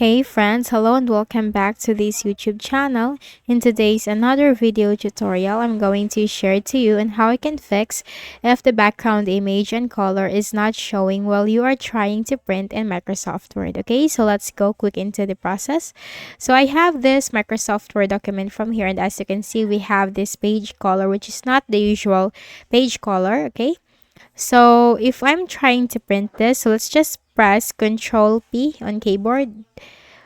Hey friends, hello and welcome back to this YouTube channel. In today's another video tutorial, I'm going to share to you on how I can fix if the background image and color is not showing while you are trying to print in Microsoft Word. Okay, so let's go quick into the process. So I have this Microsoft Word document from here, and as you can see, we have this page color, which is not the usual page color. Okay, so if I'm trying to print this, so let's just press Control P on keyboard.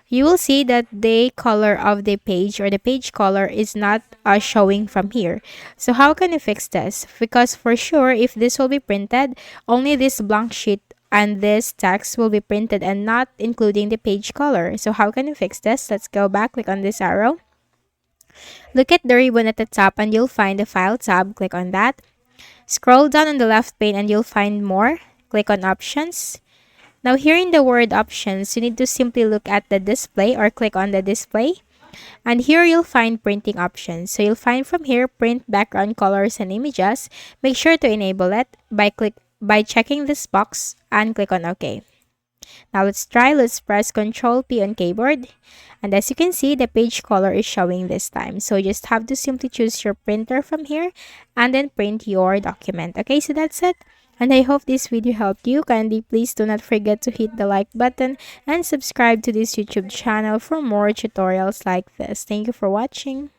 You will see that the color of the page or the page color is not showing from here. So how can you fix this? Because for sure, if this will be printed, only this blank sheet and this text will be printed and not including the page color. So how can you fix this? Let's go back, click on this arrow. Look at the ribbon at the top and you'll find the File tab. Click on that. Scroll down on the left pane and you'll find More. Click on Options. Now here in the word options, you need to simply look at the display or click on the display. And here you'll find printing options. So you'll find from here print background colors and images. Make sure to enable it by checking this box and click on OK. Now let's try. Let's press Ctrl P on keyboard. And as you can see, the page color is showing this time. So you just have to simply choose your printer from here and then print your document. Okay, so that's it. And I hope this video helped you. Kindly please do not forget to hit the like button and subscribe to this YouTube channel for more tutorials like this. Thank you for watching.